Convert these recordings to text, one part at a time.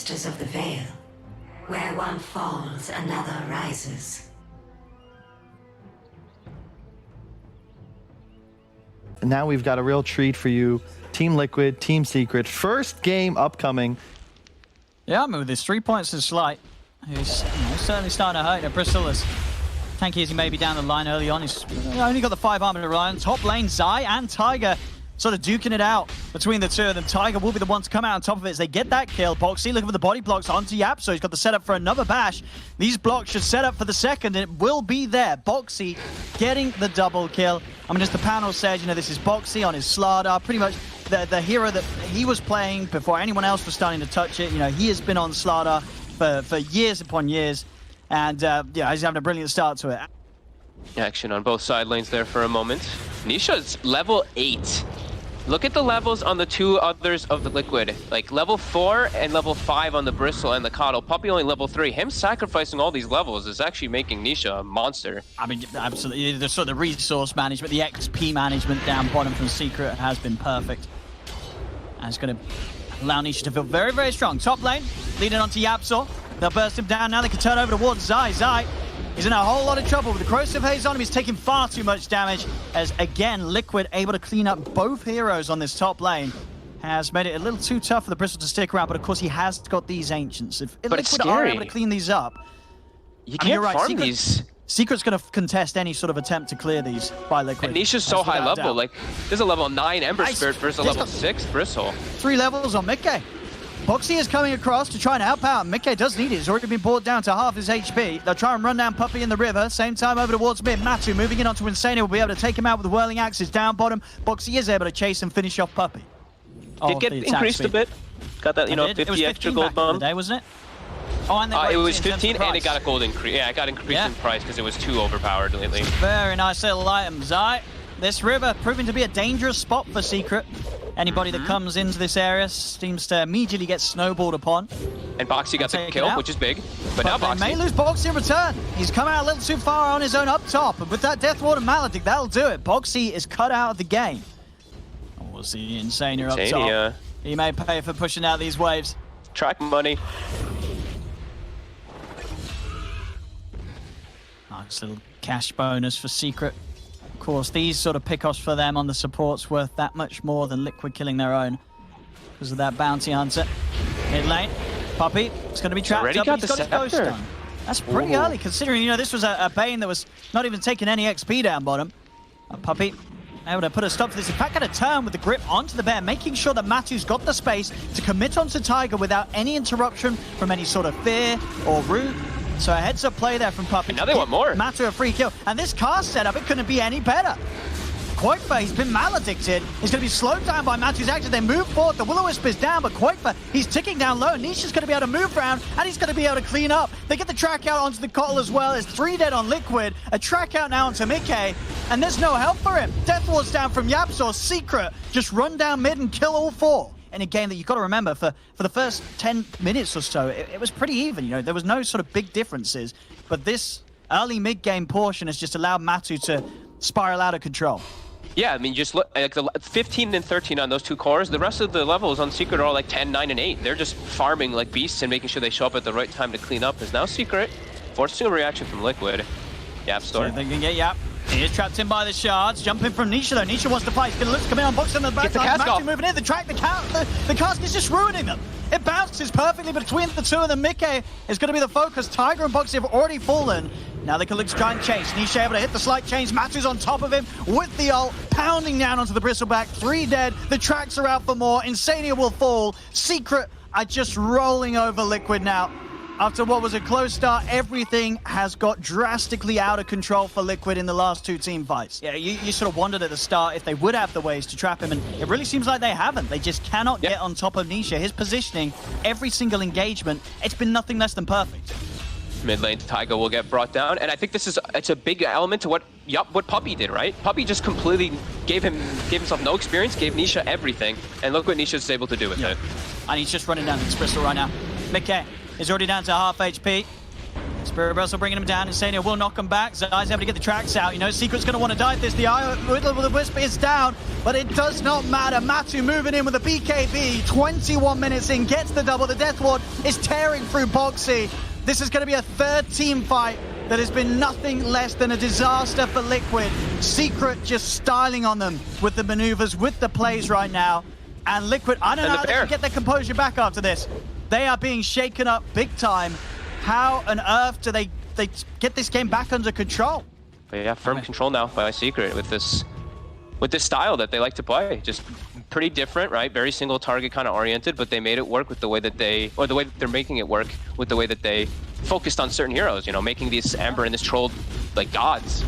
Masters of the Veil. Where one falls, another rises. And now we've got a real treat for you. Team Liquid, Team Secret, first game upcoming. Yeah, I mean, with his 3 points and slight, he's certainly starting to hurt. Bristol, as tanky as he may be down the line early on, he's only got the 5 armor to rely on. Top lane, Zai and Tiger sort of duking it out between the two of them. Tiger will be the one to come out on top of it as they get that kill. Boxy looking for the body blocks onto Yap, so he's got the setup for another bash. These blocks should set up for the second, and it will be there. Boxy getting the double kill. I mean, as the panel said, you know, this is Boxy on his Slardar, pretty much the hero that he was playing before anyone else was starting to touch it. You know, he has been on Slardar for years upon years, and yeah, he's having a brilliant start to it. Action on both side lanes there for a moment. Nisha's level 8. Look at the levels on the two others of the Liquid. Like level 4 and level 5 on the Bristle and the Coddle. Puppy only level 3. Him sacrificing all these levels is actually making Nisha a monster. I mean, absolutely. The sort of resource management, the XP management down bottom from Secret has been perfect. And it's going to allow Nisha to feel very, very strong. Top lane, leading on to Yapsor. They'll burst him down. Now they can turn over towards Zai. Zai is in a whole lot of trouble with the corrosive haze on him. He's taking far too much damage as, again, Liquid able to clean up both heroes on this top lane. Has made it a little too tough for the Bristol to stick around, but of course he has got these Ancients. If Liquid are able to clean these up, you can't farm these. Secret's going to contest any sort of attempt to clear these by Liquid. And Nisha's so high level. Like, there's a level 9 Ember Spirit versus a level 6 Bristle. 3 levels on Mickey. Boxy is coming across to try and help out. Mickey does need it. He's already been brought down to half his HP. They'll try and run down Puppy in the river. Same time over towards mid. Matu moving in onto Insania will be able to take him out with the whirling axes down bottom. Boxy is able to chase and finish off Puppy. Did get increased a bit. Got that, you know, 50 extra gold bomb. Day, wasn't it? Oh, and it was 15 and it got a gold increase. Yeah, it got increased in price because it was too overpowered lately. Very nice little item, Zai. This river proving to be a dangerous spot for Secret. Anybody that comes into this area seems to immediately get snowballed upon. And Boxy got the kill, which is big. But now Boxy may lose Boxy in return. He's come out a little too far on his own up top. And with that Death Ward and Maledict, that'll do it. Boxy is cut out of the game. We'll see Insania up top. He may pay for pushing out these waves. Track money. Nice little cash bonus for Secret. Of course, these sort of pickoffs for them on the support's worth that much more than Liquid killing their own because of that bounty hunter. Mid lane, Puppy is going to be trapped up. He's got his ghost done. That's pretty early considering, you know, this was a Bane that was not even taking any XP down bottom. Puppy able to put a stop to this. In fact, got a turn with the grip onto the bear, making sure that Matu's got the space to commit onto Tiger without any interruption from any sort of fear or root. So a heads-up play there from Puppy. Now they want more. Matu a free kill. And this cast setup, it couldn't be any better. Quoifa, he's been maledicted. He's going to be slowed down by Matu's action. They move forward. The Will-O-Wisp is down, but Quoifa, he's ticking down low. Nisha's going to be able to move around, and he's going to be able to clean up. They get the track out onto the Coddle as well. It's 3 dead on Liquid. A track out now onto Mickey, and there's no help for him. Death Ward's down from Yapsor. Secret just run down mid and kill all 4. In a game that you've got to remember, for the first 10 minutes or so, it was pretty even. You know, there was no sort of big differences. But this early mid-game portion has just allowed Matu to spiral out of control. Yeah, I mean, just look, like the 15 and 13 on those 2 cores. The rest of the levels on Secret are all like 10, 9, and 8. They're just farming like beasts and making sure they show up at the right time to clean up. Is now Secret forcing a reaction from Liquid. Yap store. So they can get Yap. He is trapped in by the shards. Jumping from Nisha though. Nisha wants to fight. He's going to look to come in on box on the back. Matu moving in. The track, the cask is just ruining them. It bounces perfectly between the two of them. Mickey is going to be the focus. Tiger and Boxy have already fallen. Now they can look to try and chase. Nisha able to hit the slight change. Matu's on top of him with the ult, pounding down onto the bristleback. 3 dead. The tracks are out for more. Insania will fall. Secret are just rolling over Liquid now. After what was a close start, everything has got drastically out of control for Liquid in the last 2 team fights. Yeah, you sort of wondered at the start if they would have the ways to trap him, and it really seems like they haven't. They just cannot get on top of Nisha. His positioning, every single engagement, it's been nothing less than perfect. Mid lane, Tiger will get brought down, and I think it's a big element to what Puppy did, right? Puppy just completely gave himself no experience, gave Nisha everything, and look what Nisha's able to do with it. And he's just running down this Bristol right now. Mickey is already down to half HP. Spirit Vessel bringing him down. Insania will knock him back. Zai's able to get the tracks out. You know, Secret's going to want to dive this. The Eye with the Wisp is down, but it does not matter. Matu moving in with a BKB. 21 minutes in, gets the double. The Death Ward is tearing through Boxy. This is going to be a third team fight that has been nothing less than a disaster for Liquid. Secret just styling on them with the maneuvers, with the plays right now. And Liquid, I don't know how they can get their composure back after this. They are being shaken up big time. How on earth do they get this game back under control? But yeah, firm control now by Secret with this style that they like to play. Just pretty different, right? Very single target kind of oriented, but they made it work with the way that they're making it work with the way that they focused on certain heroes, you know, making these Ember and this Troll like gods.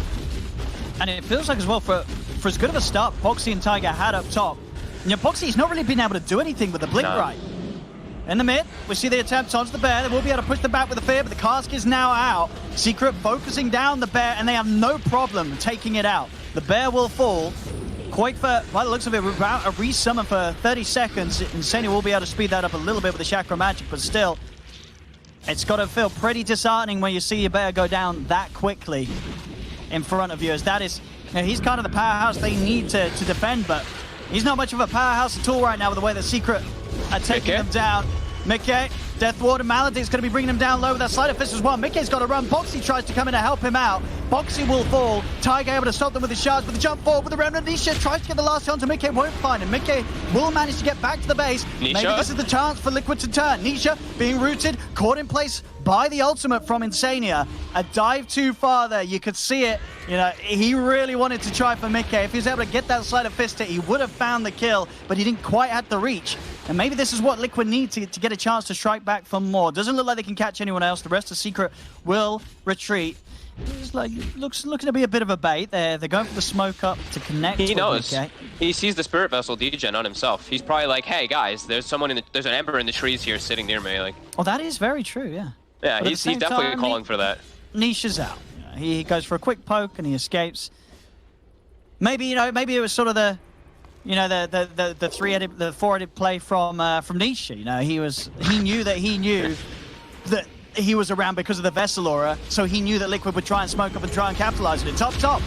And it feels like as well, for as good of a start Boxy and Tiger had up top, you know, Boxy's not really been able to do anything with the blink right. In the mid, we see the attempt onto the bear. They will be able to push them back with the fear, but the cask is now out. Secret focusing down the bear, and they have no problem taking it out. The bear will fall. Quake for, by the looks of it, about a resummon for 30 seconds. Insania will be able to speed that up a little bit with the Chakra Magic, but still, it's got to feel pretty disheartening when you see your bear go down that quickly in front of you, as that is, you know, he's kind of the powerhouse they need to defend, but he's not much of a powerhouse at all right now with the way the Secret are taking them down. Mickey, Death Ward and Maledict's going to be bringing him down low with that Sleight of Fist as well. Mickey's got to run. Boxy tries to come in to help him out. Boxy will fall. Tiger able to stop them with the shards, with the jump forward with the Remnant. Nisha tries to get the last hit onto Mickey, won't find him. Mickey will manage to get back to the base. Nisha. Maybe this is the chance for Liquid to turn. Nisha being rooted, caught in place by the ultimate from Insania. A dive too far there. You could see it. You know, he really wanted to try for Mickey. If he was able to get that Sleight of Fist hit, he would have found the kill, but he didn't quite have the reach. And maybe this is what Liquid need to get a chance to strike back for more. Doesn't look like they can catch anyone else. The rest of Secret will retreat. It's like, looking to be a bit of a bait. They're going for the smoke up to connect. He knows. He sees the Spirit Vessel degen on himself. He's probably like, hey guys, there's an Ember in the trees here sitting near me. Like, oh, that is very true. Yeah. Yeah, he's definitely calling for that. Nisha's out. You know, he goes for a quick poke and he escapes. Maybe maybe it was sort of the, the four-headed play from Nisha. You know, he knew that he was around because of the Vessel aura, so he knew that Liquid would try and smoke up and try and capitalize on it. Top.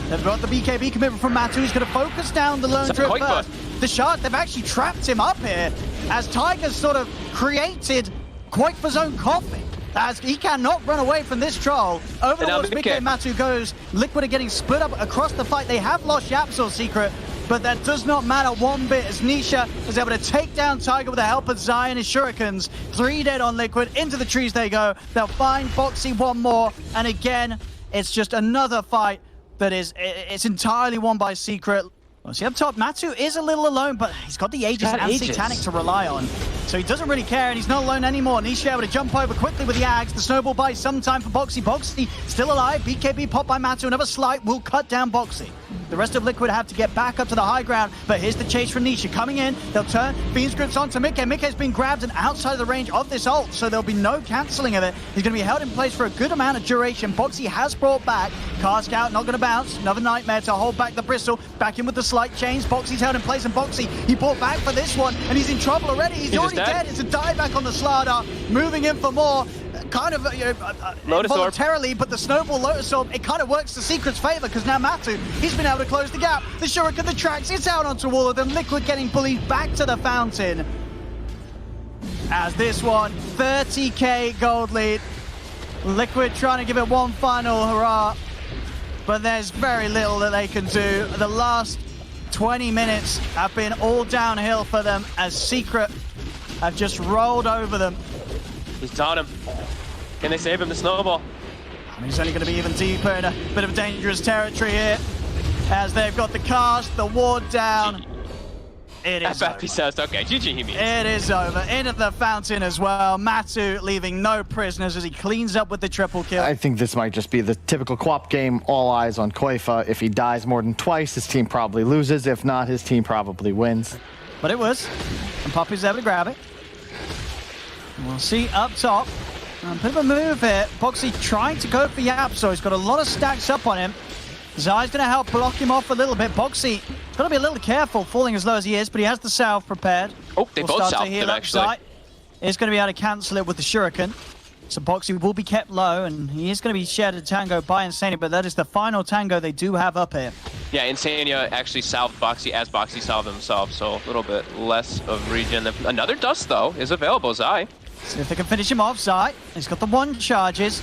They've got the BKB commitment from Matu, who's going to focus down the lone drip first. The shard, they've actually trapped him up here, as Tiger's sort of created Quake for his own coffin, as he cannot run away from this troll. Over towards Mickey, Matu goes. Liquid are getting split up across the fight. They have lost Yapsor Secret, but that does not matter one bit, as Nisha is able to take down Tiger with the help of Zai and his shurikens. 3 dead on Liquid. Into the trees they go. They'll find Boxy one more, and again, it's just another fight that it's entirely won by Secret. Well, see up top, Matu is a little alone, but he's got the Aegis and Satanic to rely on. So he doesn't really care, and he's not alone anymore. Nisha able to jump over quickly with the Ags. The snowball buys some time for Boxy. Boxy still alive. BKB popped by Matu. Another slight will cut down Boxy. The rest of Liquid have to get back up to the high ground, but here's the chase from Nisha. Coming in, they'll turn. Fiend's Grips onto Mickey. Mickey's been grabbed and outside of the range of this ult, so there'll be no cancelling of it. He's going to be held in place for a good amount of duration. Boxy has brought back. Cask out, not going to bounce. Another Nightmare to hold back the Bristle. Back in with the slight chains. Boxy's held in place, and Boxy, he brought back for this one, and he's in trouble already. He's already dead. It's a dive back on the Slardar. Moving in for more. Kind of voluntarily, but the snowball Lotus Orb, it kind of works to Secret's favor, because now Matu, he's been able to close the gap. The Shuriken, the tracks, it's out onto all of them. Liquid getting bullied back to the fountain. As this one, 30k gold lead. Liquid trying to give it one final hurrah, but there's very little that they can do. The last 20 minutes have been all downhill for them, as Secret have just rolled over them. He's taught him. Can they save him the snowball? I mean, he's only going to be even deeper in a bit of dangerous territory here, as they've got the cast, the ward down. It is over. Says, okay, GG he means. It is over. In at the fountain as well. Matu leaving no prisoners as he cleans up with the triple kill. I think this might just be the typical QoP game. All eyes on Koifa. If he dies more than twice, his team probably loses. If not, his team probably wins. But it was. And Poppy's able to grab it. We'll see up top. A bit of a move here. Boxy trying to go for Yap, so he's got a lot of stacks up on him. Zai's going to help block him off a little bit. Boxy has got to be a little careful falling as low as he is, but he has the salve prepared. Oh, they both salved him, actually. Zai is going to be able to cancel it with the Shuriken. So Boxy will be kept low, and he is going to be shared a tango by Insania, but that is the final tango they do have up here. Yeah, Insania actually salved Boxy as Boxy salved himself, so a little bit less of regen. Another dust, though, is available, Zai. See if they can finish him off, Zai. He's got the 1 charges.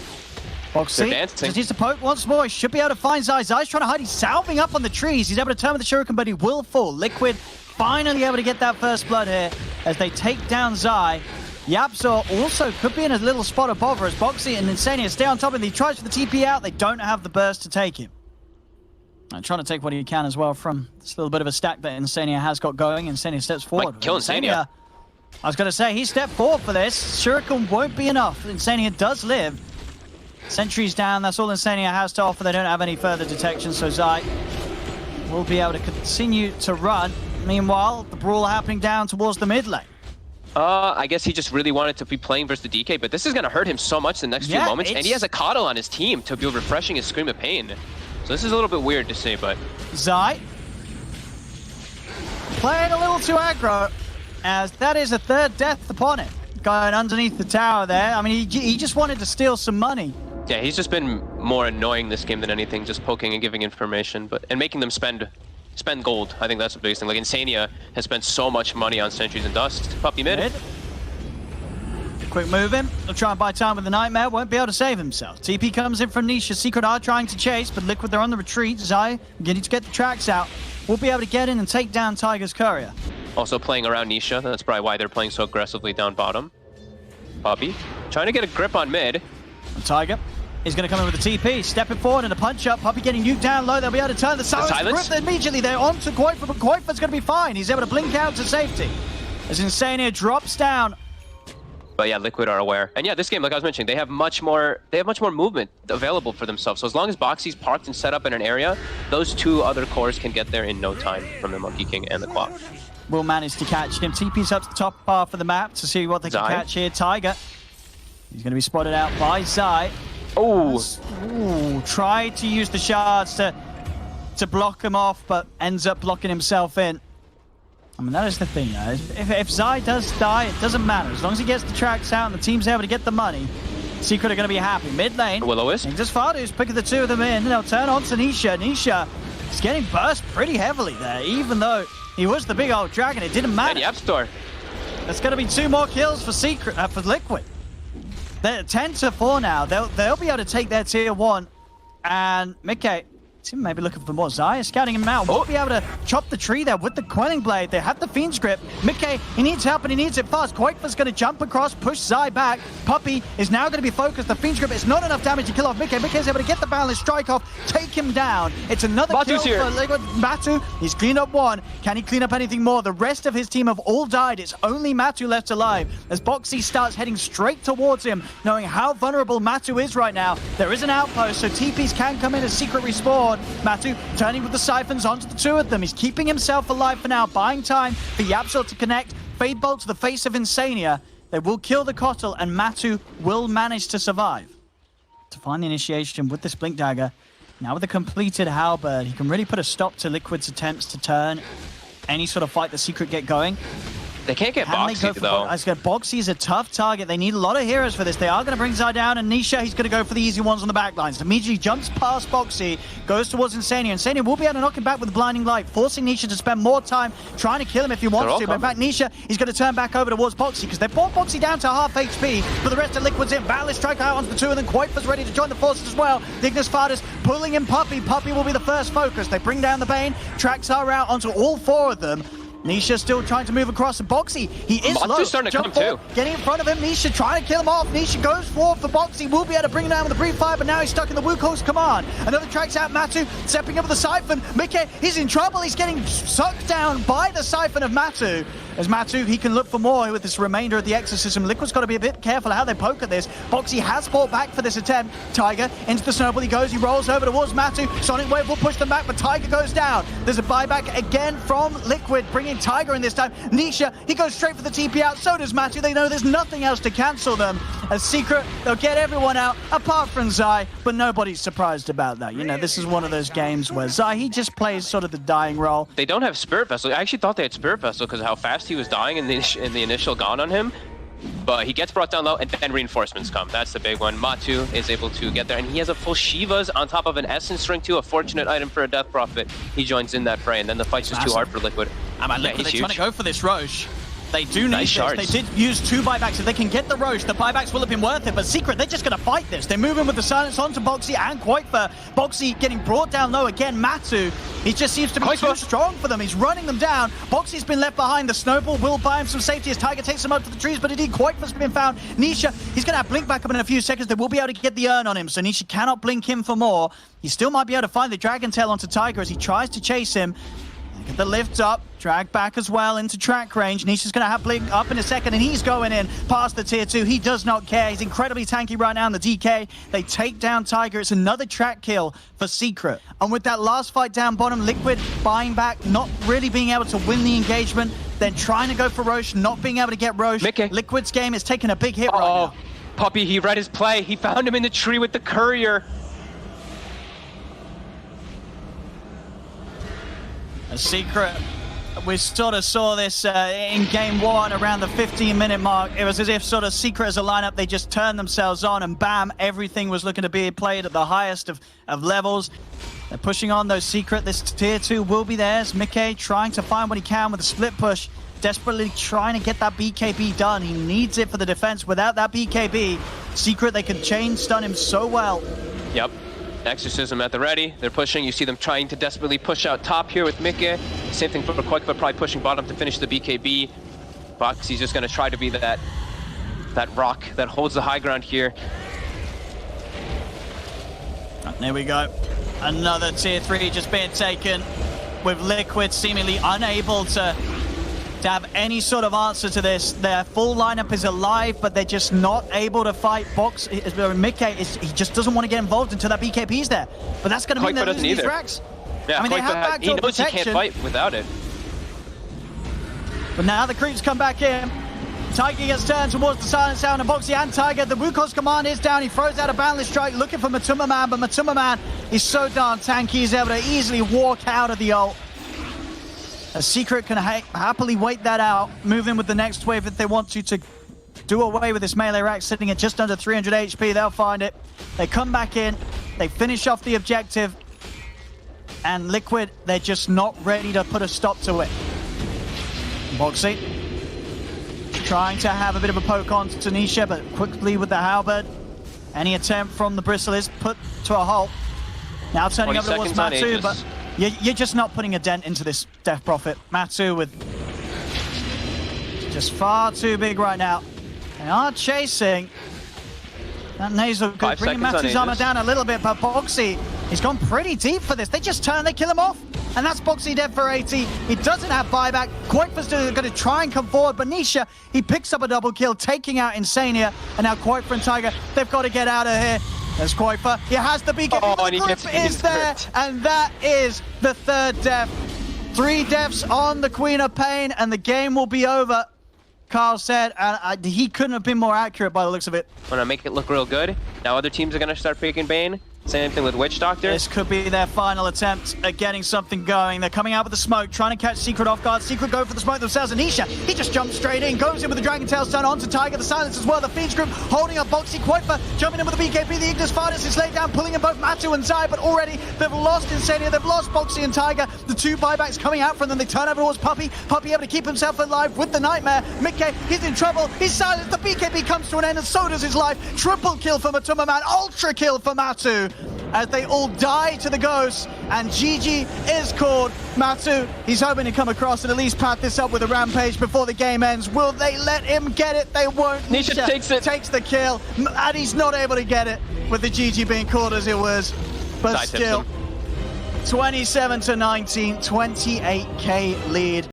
Boxy just needs to poke once more. He should be able to find Zai. Zai's trying to hide. He's salving up on the trees. He's able to turn with the shuriken, but he will fall. Liquid finally able to get that first blood here as they take down Zai. Yapzor also could be in a little spot of bother as Boxy and Insania stay on top of him. He tries for the TP out. They don't have the burst to take him. And trying to take what he can as well from this little bit of a stack that Insania has got going. Insania steps forward. Might kill Insania. I was going to say, he stepped forward for this. Shuriken won't be enough. Insania does live. Sentries down, that's all Insania has to offer. They don't have any further detection, so Zai will be able to continue to run. Meanwhile, the brawl happening down towards the mid lane. I guess he just really wanted to be playing versus the DK, but this is going to hurt him so much the next few moments, and he has a Coddle on his team to be refreshing his Scream of Pain. So this is a little bit weird to see, but... Zai playing a little too aggro, as that is a 3rd death upon him. Going underneath the tower there. I mean, he just wanted to steal some money. Yeah, he's just been more annoying this game than anything, just poking and giving information, and making them spend gold. I think that's the biggest thing. Like, Insania has spent so much money on Sentries and Dust. Puppy mid. Quick move in. He'll try and buy time with the Nightmare. Won't be able to save himself. TP comes in from Nisha. Secret are trying to chase, but Liquid, they're on the retreat. Zai getting to get the tracks out. We'll be able to get in and take down Tiger's courier. Also playing around Nisha. That's probably why they're playing so aggressively down bottom. Puppy trying to get a grip on mid. And Tiger is going to come in with the TP, stepping forward and a punch up. Puppy getting nuked down low. They'll be able to turn the silence. Grip immediately. They're on to Koifa, but Koifa's going to be fine. He's able to blink out to safety as Insania drops down. But yeah, Liquid are aware. And yeah, this game, like I was mentioning, they have much more movement available for themselves. So as long as Boxy's parked and set up in an area, those 2 other cores can get there in no time from the Monkey King and the Quap. Will manage to catch him. TP's up to the top half of the map to see what they can catch here. Tiger. He's going to be spotted out by Zai. Oh, tried to use the shards to block him off, but ends up blocking himself in. I mean, that is the thing, though. If Zai does die, it doesn't matter. As long as he gets the tracks out and the team's able to get the money, Secret are going to be happy. Mid lane, Will-O-Wisp. Just Fardu's picking the 2 of them in. They'll turn on to Nisha. Nisha is getting burst pretty heavily there, even though he was the big old dragon. It didn't matter. And Yapzor. There's going to be 2 more kills for Secret, for Liquid. They're 10-4 now. They'll be able to take their tier 1. And Mickey, team maybe looking for more. Zai is scouting him out. Won't be able to chop the tree there with the Quelling Blade. They have the Fiend's Grip. Mickey, he needs help and he needs it fast. Koifa's going to jump across, push Zai back. Puppy is now going to be focused. The Fiend's Grip is not enough damage to kill off Mickey. Mickey's able to get the balance strike off, take him down. It's another Batu's kill for Liquid. Matu, he's cleaned up 1. Can he clean up anything more? The rest of his team have all died. It's only Matu left alive as Boxy starts heading straight towards him, knowing how vulnerable Matu is right now. There is an outpost, so TPs can come in as Secret respawn. Matu turning with the siphons onto the 2 of them. He's keeping himself alive for now, buying time for Yapzor to connect. Fade Bolt to the face of Insania. They will kill the Kotal, and Matu will manage to survive. To find the initiation with this Blink Dagger. Now with the completed Halberd, he can really put a stop to Liquid's attempts to turn any sort of fight the Secret get going. They can't get Boxy, though. Boxy is a tough target. They need a lot of heroes for this. They are going to bring Zai down, and Nisha, he's going to go for the easy ones on the back lines. Immediately jumps past Boxy, goes towards Insania. Insania will be able to knock him back with the Blinding Light, forcing Nisha to spend more time trying to kill him if he wants to. But in fact, Nisha, he's going to turn back over towards Boxy, because they brought Boxy down to half HP, but the rest of Liquid's in. Battle strike out onto the 2, and then Koifa's ready to join the forces as well. Ignis Fardus pulling in Puppy. Puppy will be the first focus. They bring down the Bane. Tracks are out onto all 4 of them. Nisha still trying to move across, and Boxy, he is low. Starting to come too. Getting in front of him, Nisha trying to kill him off. Nisha goes forward for Boxy, will be able to bring him down with a brief fire, but now he's stuck in the Wukong's command. Another tracks out Matu, stepping up with the Siphon. Mickey, he's in trouble. He's getting sucked down by the Siphon of Matu. As Matu, he can look for more with this remainder of the Exorcism. Liquid's got to be a bit careful how they poke at this. Boxy has fought back for this attempt. Tiger into the snowball he goes. He rolls over towards Matu. Sonic Wave will push them back, but Tiger goes down. There's a buyback again from Liquid, bringing Tiger in this time. Nisha, he goes straight for the TP out. So does Matu. They know there's nothing else to cancel them. As Secret, they'll get everyone out, apart from Zai, but nobody's surprised about that. You know, this is one of those games where Zai, he just plays sort of the dying role. They don't have Spirit Vessel. I actually thought they had Spirit Vessel because of how fast he was dying in the initial Gone on him. But he gets brought down low, and then reinforcements come. That's the big one. Matu is able to get there, and he has a full Shivas on top of an Essence Ring too, a fortunate item for a Death Prophet. He joins in that fray, and then the fight's just too hard for Liquid. Liquid, they're trying to go for this Roche. They do need Nice this. They did use 2 buybacks. If they can get the Roche, the buybacks will have been worth it. But Secret, they're just going to fight this. They're moving with the silence onto Boxy and Quaitfer. Boxy getting brought down low again. Matu, he just seems to be too strong for them. He's running them down. Boxy's been left behind. The snowball will buy him some safety as Tiger takes him up to the trees. But indeed, Quaitfer's been found. Nisha, he's going to have Blink back up in a few seconds. They will be able to get the urn on him. So Nisha cannot blink him for more. He still might be able to find the Dragon Tail onto Tiger as he tries to chase him. Get the lift up, drag back as well into track range. Nisha's going to have Blink up in a second, and he's going in past the tier 2. He does not care. He's incredibly tanky right now in the DK. They take down Tiger. It's another track kill for Secret. And with that last fight down bottom, Liquid buying back, not really being able to win the engagement, then trying to go for Roche, not being able to get Roche. Liquid's game is taking a big hit right now. Puppy, he read his play. He found him in the tree with the courier. A Secret, we sort of saw this in game 1 around the 15-minute mark. It was as if sort of Secret as a lineup, they just turned themselves on and bam, everything was looking to be played at the highest of levels. They're pushing on those Secret. This tier 2 will be theirs. Mickey trying to find what he can with a split push, desperately trying to get that BKB done. He needs it for the defense. Without that BKB, Secret, they can chain stun him so well. Yep. Exorcism at the ready. They're pushing. You see them trying to desperately push out top here with Mickey. Same thing for Quake, but probably pushing bottom to finish the BKB. Boxy's just going to try to be that rock that holds the high ground here. There we go. Another tier 3 just being taken, with Liquid seemingly unable to have any sort of answer to this. Their full lineup is alive, but they're just not able to fight Box. Mickey, he just doesn't want to get involved until that BKB's there. But that's going to mean they're losing these racks. Yeah, I mean, they have backdoor he knows protection. He can't fight without it. But now the creeps come back in. Tiger gets turned towards the silence down, and Boxy and Tiger. The Wukong's command is down. He throws out a boundless strike looking for Matuma Man, but Matuma Man is so darn tanky, he's able to easily walk out of the ult. A Secret can happily wait that out, move in with the next wave if they want to do away with this melee rack sitting at just under 300 HP. They'll find it. They come back in, they finish off the objective, and Liquid, they're just not ready to put a stop to it. Boxy trying to have a bit of a poke on to Tanisha, but quickly with the halberd. Any attempt from the Bristle is put to a halt. Now turning over towards Matu, but you're just not putting a dent into this Death Prophet. Matu with just far too big right now. They are chasing. That nasal good, bringing Matu's armor down a little bit, but Boxy, he's gone pretty deep for this. They just turn, they kill him off. And that's Boxy dead for 80. He doesn't have buyback. Quaitfer's going to try and come forward, but Nisha, he picks up a double kill, taking out Insania. And now Quaitfer and Tiger, they've got to get out of here. There's Quaitfer. He has the beacon. The group is there, and that is the 3rd death. 3 deaths on the Queen of Pain, and the game will be over, Carl said. And he couldn't have been more accurate by the looks of it. Want to make it look real good. Now other teams are going to start picking Bane. Same thing with Witch Doctor. This could be their final attempt at getting something going. They're coming out with the smoke, trying to catch Secret off guard. Secret go for the smoke themselves. Anisha, he just jumps straight in, goes in with the Dragon Tail stun onto Tiger. The silence as well. The Fiends group holding up Boxy. Quaitfer jumping in with the BKB. The Ignis Fardus is laid down, pulling in both Matu and Zai, but already they've lost Insania. They've lost Boxy and Tiger. The 2 buybacks coming out from them. They turn over towards Puppy. Puppy able to keep himself alive with the Nightmare. Mickey, he's in trouble. He's silenced. The BKB comes to an end, and so does his life. Triple kill for Matuma Man. Ultra kill for Matu, as they all die to the ghosts, and GG is called. Matu, he's hoping to come across and at least pat this up with a rampage before the game ends. Will they let him get it? They won't. Nisha takes the kill, and he's not able to get it with the GG being called as it was. But still, 27-19, 28k lead.